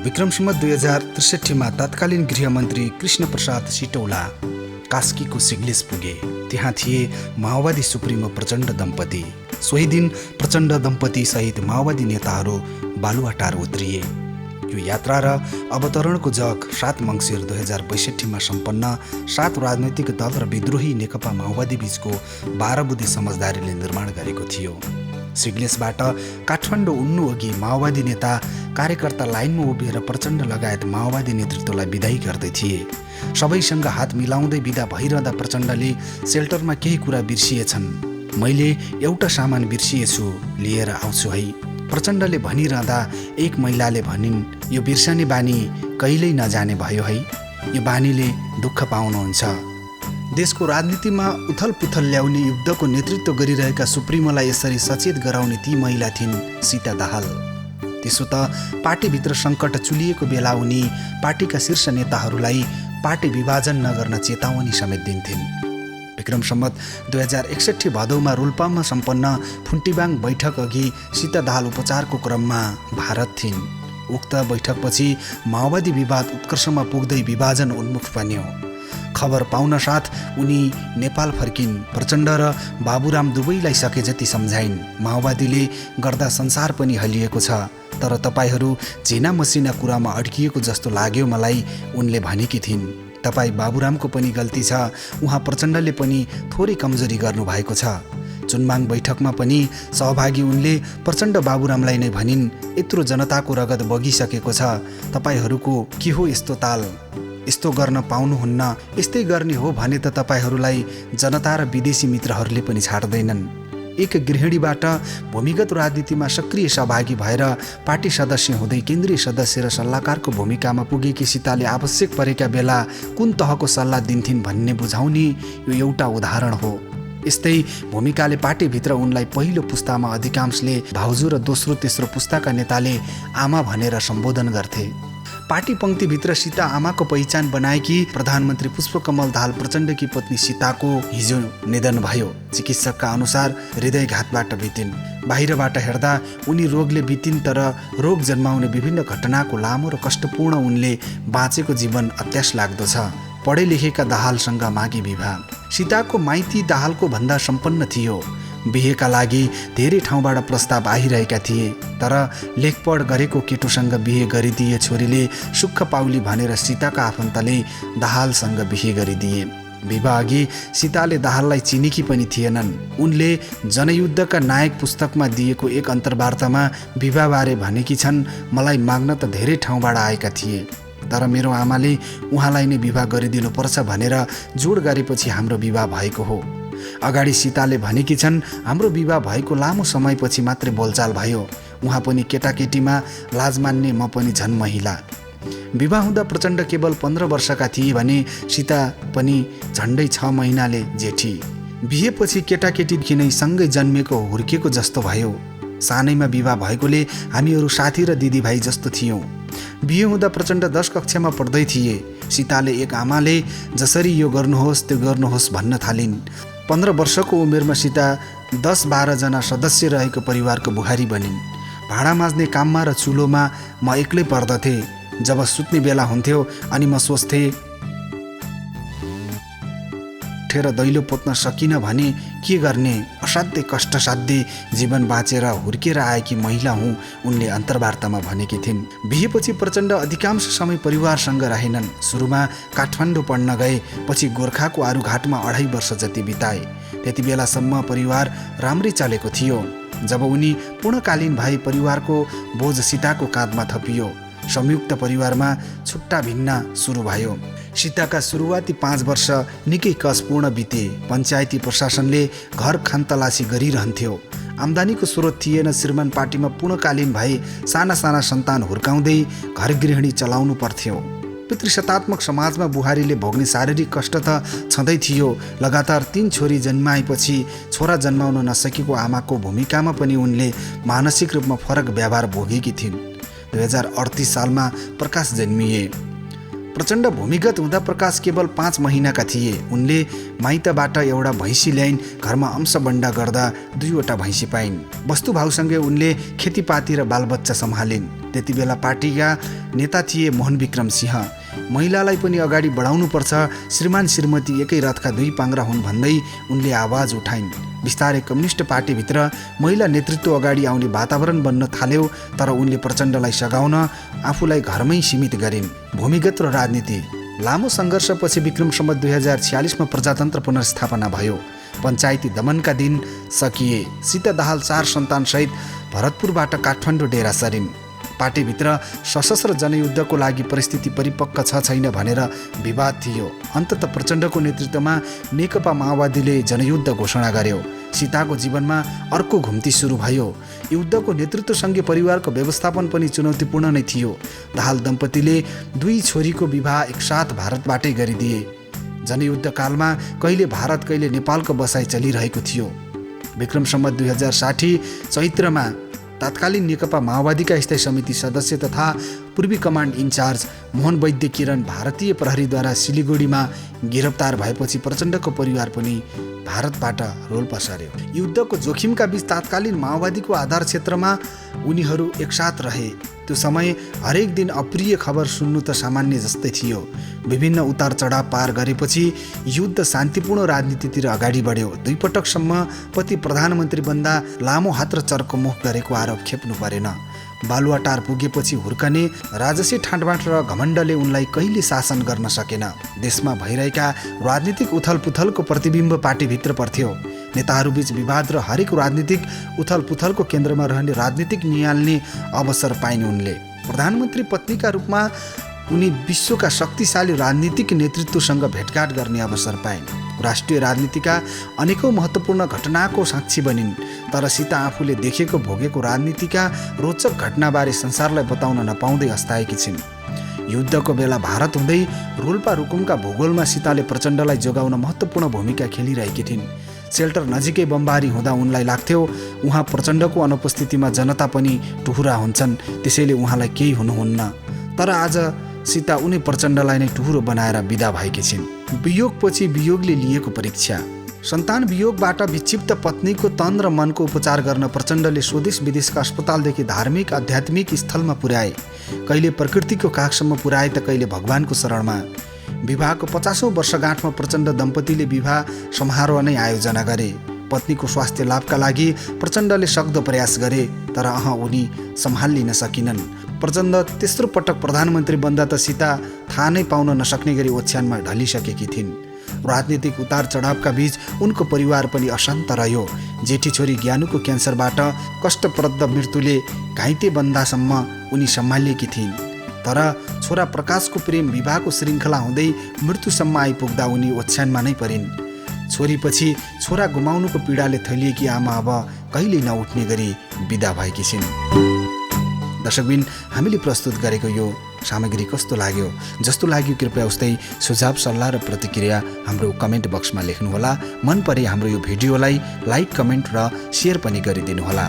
विक्रम सम्वत 2063 मा तत्कालीन गृहमन्त्री कृष्ण प्रसाद सिटौला कास्कीको सिग्लिस पुगे। त्यहाँ थिए माओवादी सुप्रिमो प्रचण्ड दम्पति। सोही दिन प्रचण्ड दम्पति सहित माओवादी नेताहरू बालुवाटार उत्रिए। यो यात्रा र अवतरणको जग 7 मङ्सिर 2062 मा सम्पन्न 7 राजनैतिक दल र विद्रोही नेकपा माओवादी बीचको 12 बुँदे समझदारीले निर्माण गरेको थियो। सिग्लेसबाट काठमाडौँ उड्नु अघि माओवादी नेता कार्यकर्ता लाइनमा उभिएर प्रचण्ड लगायत माओवादी नेतृत्वलाई बिदाई गर्दै थिए। सबैसँग हात मिलाउँदै बिदा भइरहँदा प्रचण्डले सेल्टरमा केही कुरा बिर्सिएछन्, मैले एउटा सामान बिर्सिएछु, लिएर आउँछु है। प्रचण्डले भनिरहँदा एक महिलाले भनिन्, यो बिर्सने बानी कहिल्यै नजाने भयो है, यो बानीले दुःख पाउनुहुन्छ। देशको राजनीतिमा उथल पुथल ल्याउने युद्धको नेतृत्व गरिरहेका सुप्रिमोलाई यसरी सचेत गराउने ती महिला थिइन् सीता दाहाल। त्यसो त पार्टीभित्र सङ्कट चुलिएको बेला उनी पार्टीका शीर्ष नेताहरूलाई पार्टी विभाजन नगर्न चेतावनी समेत दिन्थिन्। विक्रम सम्वत 2061 भदौमा रोल्पामा सम्पन्न फुन्टीबाङ बैठक अघि सीता दाहाल उपचारको क्रममा भारत थिइन्। उक्त बैठकपछि माओवादी विवाद उत्कर्षमा पुग्दै विभाजन उन्मुख बन्यो। खबर पाउन साथ उनी नेपाल फर्किन्। प्रचण्ड र बाबुराम दुवैलाई सके जति सम्झाइन्। माओवादीले गर्दा संसार पनि हलिएको छ, तर तपाईहरू झिना मसिना कुरामा अड्किएको जस्तो लाग्यो मलाई, उनले भनेकी थिइन्। तपाईँ बाबुरामको पनि गल्ती छ, उहाँ प्रचण्डले पनि थोरै कमजोरी गर्नुभएको छ। चुनमाङ बैठकमा पनि सहभागी उनले प्रचण्ड बाबुरामलाई नै भनिन्, यत्रो जनताको रगत बगिसकेको छ, तपाईहरूको के हो यस्तो ताल, यस्तो गर्न पाउनुहुन्न, यस्तै गर्ने हो भने त तपाईहरूलाई जनता र विदेशी मित्रहरूले पनि छाड्दैनन्। एक गृहिणीबाट भूमिगत राजनीतिमा सक्रिय सहभागी भएर पार्टी सदस्य हुँदै केन्द्रीय सदस्य र सल्लाहकारको भूमिकामा पुगेकी सीताले आवश्यक परेका बेला कुन तहको सल्लाह दिन्थिन् भन्ने बुझाउने यो एउटा उदाहरण हो। यस्तै भूमिकाले पार्टीभित्र उनलाई पहिलो पुस्तामा अधिकांशले भाउजू र दोस्रो तेस्रो पुस्ताका नेताले आमा भनेर सम्बोधन गर्थे। पार्टी पङ्क्तिभित्र सीता आमाको पहिचान बनाएकी प्रधानमन्त्री पुष्पकमल दाहाल प्रचण्डकी पत्नी सीताको हिजो निधन भयो। चिकित्सकका अनुसार हृदयघातबाट बितिन्। बाहिरबाट हेर्दा उनी रोगले बितिन्, तर रोग जन्माउने विभिन्न घटनाको लामो र कष्टपूर्ण उनले बाँचेको जीवन अत्यास लाग्दो छ। पढे लेखेका दाहालसँग मागी विवाह। सीताको माइती दाहालको भन्दा सम्पन्न थियो। बिहेका लागि धेरै ठाउँबाट प्रस्ताव आइरहेका थिए, तर लेखपढ गरेको केटोसँग बिहे गरिदिए छोरीले सुख पाउली भनेर सीताका आफन्तले दाहालसँग बिहे गरिदिए। विवाह अघि सीताले दाहाललाई चिनेकी पनि थिएनन्। उनले जनयुद्धका नायक पुस्तकमा दिएको एक अन्तर्वार्तामा विवाहबारे भनेकी छन्, मलाई माग्न त धेरै ठाउँबाट आएका थिए, तर मेरो आमाले उहाँलाई नै विवाह गरिदिनुपर्छ भनेर जोड गरेपछि हाम्रो विवाह भएको हो। अगाडि सीताले भनेकी छन्, हाम्रो विवाह भएको लामो समयपछि मात्रै बोलचाल भयो। उहाँ पनि केटाकेटीमा लाज मान्ने, म पनि झन् महिला। विवाह हुँदा प्रचण्ड केवल 15 वर्षका थिए भने सीता पनि झन्डै 6 महिनाले जेठी। बिहेपछि केटाकेटीदेखि नै सँगै जन्मेको हुर्केको जस्तो भयो। सानैमा विवाह भएकोले हामीहरू साथी र दिदीभाइ जस्तो थियौँ। बिहे हुँदा प्रचण्ड 10 कक्षामा पढ्दै थिए। सीताले एक आमाले जसरी यो गर्नुहोस् त्यो गर्नुहोस् भन्न थालिन्। 15 वर्षको उमेरमा सीता 10-12 जना सदस्य रहेको परिवारको बुहारी बनिन्। भाँडा माझ्ने काममा र चुलोमा म एक्लै पर्दथे। जब सुत्ने बेला हुन्थ्यो अनि म सोच्थेँ, उठेर दैलो पोत्न सकिन भने के गर्ने, असाध्यै कष्टसाध्य जीवन बाँचेर हुर्केर आएकी महिला हुँ, उनले अन्तर्वार्तामा भनेकी थिइन्। बिहेपछि प्रचण्ड अधिकांश समय परिवारसँग रहेनन्। सुरुमा काठमाडौँ पढ्न गए, पछि गोर्खाको आरुघाटमा 2.5 वर्ष जति बिताए। त्यति बेलासम्म परिवार राम्रै चलेको थियो। जब उनी पूर्णकालीन भए, परिवारको बोझ सीताको काँधमा थपियो। संयुक्त परिवारमा छुट्टा भिन्न सुरु भयो। सीताका सुरुवाती 5 वर्ष निकै कसपूर्ण बिते। पञ्चायती प्रशासनले घर खानतलासी गरिरहन्थ्यो। आम्दानीको स्रोत थिएन। श्रीमान पार्टीमा पूर्णकालीन भए साना साना सन्तान हुर्काउँदै घर गृहिणी चलाउनु पर्थ्यो। पितृसत्तात्मक समाजमा बुहारीले भोग्ने शारीरिक कष्ट त छँदै थियो। लगातार 3 छोरी जन्माएपछि छोरा जन्माउन नसकेको आमाको भूमिकामा पनि उनले मानसिक रूपमा फरक व्यवहार भोगेकी थिइन्। 2038 सालमा प्रकाश जन्मिए। प्रचण्ड भूमिगत हुँदा प्रकाश केवल 5 महिनाका थिए। उनले माइतबाट एउटा भैँसी ल्याइन्। घरमा अंशबन्डा गर्दा 2वटा भैँसी पाइन्। वस्तुभाउसँगै उनले खेतीपाती र बालबच्चा सम्हालिन्। त्यति बेला पार्टीका नेता थिए मोहन विक्रम सिंह। महिलालाई पनि अगाडि बढाउनुपर्छ, श्रीमान श्रीमती एकै रथका 2 पाङ्ग्रा हुन् भन्दै उनले आवाज उठाइन्। बिस्तारै कम्युनिस्ट पार्टीभित्र महिला नेतृत्व अगाडि आउने वातावरण बन्न थाल्यो। तर उनले प्रचण्डलाई सघाउन आफूलाई घरमै सीमित गरिन्। भूमिगत र राजनीति। लामो सङ्घर्षपछि विक्रम सम्वत 2046मा प्रजातन्त्र पुनर्स्थापना भयो। पञ्चायती दमनका दिन सकिए। सीता दाहाल 4 सन्तानसहित भरतपुरबाट काठमाडौँ डेरा सरिन्। पार्टीभित्र सशस्त्र जनयुद्धको लागि परिस्थिति परिपक्व छ छैन भनेर विवाद थियो। अन्ततः प्रचण्डको नेतृत्वमा नेकपा माओवादीले जनयुद्ध घोषणा गर्यो। सीताको जीवनमा अर्को घुम्ती सुरु भयो। युद्धको नेतृत्वसँगै परिवारको व्यवस्थापन पनि चुनौतीपूर्ण नै थियो। दाहाल दम्पतिले 2 छोरीको विवाह एकसाथ भारतबाटै गरिदिए। जनयुद्धकालमा कहिले भारत कहिले नेपालको बसाइ चलिरहेको थियो। विक्रम सम्वत 2060 चैत्रमा तत्कालीन नेकपा माओवादीका स्थायी समिति सदस्य तथा पूर्वी कमान्ड इन्चार्ज मोहन वैद्य किरण भारतीय प्रहरीद्वारा सिलिगुडीमा गिरफ्तार भएपछि प्रचण्डको परिवार पनि भारतबाट रोल्पा सर्यो। युद्धको जोखिमका बीच तत्कालीन माओवादीको आधार क्षेत्रमा उनीहरू एकसाथ रहे। त्यो समय हरेक दिन अप्रिय खबर सुन्नु त सामान्य जस्तै थियो। विभिन्न उतार चढाव पार गरेपछि युद्ध शान्तिपूर्ण राजनीतितिर अगाडि बढ्यो। 2 पटकसम्म पति प्रधानमन्त्री बन्दा लामो हात र चर्को मुख गरेको आरोप खेप्नु परेन। बालुवाटार पुगेपछि हुर्कने राजसी ठाँटबाट र घमण्डले उनलाई कहिले शासन गर्न सकेन। देशमा भइरहेका राजनीतिक उथलपुथलको प्रतिबिम्ब पार्टीभित्र पर्थ्यो। नेताहरूबीच विवाद र हरेक राजनीतिक उथलपुथलको केन्द्रमा रहने राजनीतिक निहाल्ने अवसर पाइन् उनले। प्रधानमन्त्री पत्नीका रूपमा उनी विश्वका शक्तिशाली राजनीतिक नेतृत्वसँग भेटघाट गर्ने अवसर पाइन्। राष्ट्रिय राजनीतिका अनेकौं महत्त्वपूर्ण घटनाको साक्षी बनिन्। तर सीता आफूले देखेको भोगेको राजनीतिका रोचक घटनाबारे संसारलाई बताउन नपाउँदै अस्ताएकी छिन्। युद्धको बेला भारत हुँदै रोल्पा रुकुमका भूगोलमा सीताले प्रचण्डलाई जोगाउन महत्त्वपूर्ण भूमिका खेलिरहेकी थिइन्। सेल्टर नजिकै बमबारी हुँदा उनलाई लाग्थ्यो उहाँ प्रचण्डको अनुपस्थितिमा जनता पनि टुहुरा हुन्छन्, त्यसैले उहाँलाई केही हुनुहुन्न। तर आज सीता उनी प्रचण्डलाई नै टुहुरो बनाएर विदा भएकी छिन्। वियोगपछि वियोगले लिएको परीक्षा। सन्तान वियोगबाट विक्षिप्त पत्नीको तन र मनको उपचार गर्न प्रचण्डले स्वदेश विदेशका अस्पतालदेखि धार्मिक आध्यात्मिक स्थलमा पुर्याए। कहिले प्रकृतिको काखसम्म पुर्याए त कहिले भगवानको शरणमा। विवाहको 50औं वर्षगाँठमा प्रचण्ड दम्पतिले विवाह समारोह नै आयोजना गरे। पत्नीको स्वास्थ्य लाभका लागि प्रचण्डले सक्दो प्रयास गरे, तर उनी सम्हालिन सकिनन्। प्रचण्ड तेस्रो पटक प्रधानमन्त्री बन्दा त सीता थाहा नै पाउन नसक्ने गरी ओछ्यानमा ढलिसकेकी थिइन्। राजनीतिक उतार चढावका बीच उनको परिवार पनि अशान्त रह्यो। जेठी छोरी ज्ञानुको क्यान्सरबाट कष्टप्रद मृत्युले घाइते बन्दासम्म उनी सम्हालिएकी थिइन्। तर छोरा प्रकाशको प्रेम विवाहको श्रृङ्खला हुँदै मृत्युसम्म आइपुग्दा उनी ओछ्यानमा नै परिन्। छोरीपछि छोरा गुमाउनुको पीडाले थैलिएकी आमा अब कहिल्यै नउठ्ने गरी विदा भएकी छिन्। दर्शकबिन, हामीले प्रस्तुत गरेको यो सामग्री कस्तो लाग्यो? जस्तो लाग्यो कृपया उस्तै सुझाव सल्लाह र प्रतिक्रिया हाम्रो कमेन्ट बक्समा लेख्नुहोला। मन परे हाम्रो यो भिडियोलाई लाइक, कमेन्ट र सेयर पनि गरिदिनुहोला।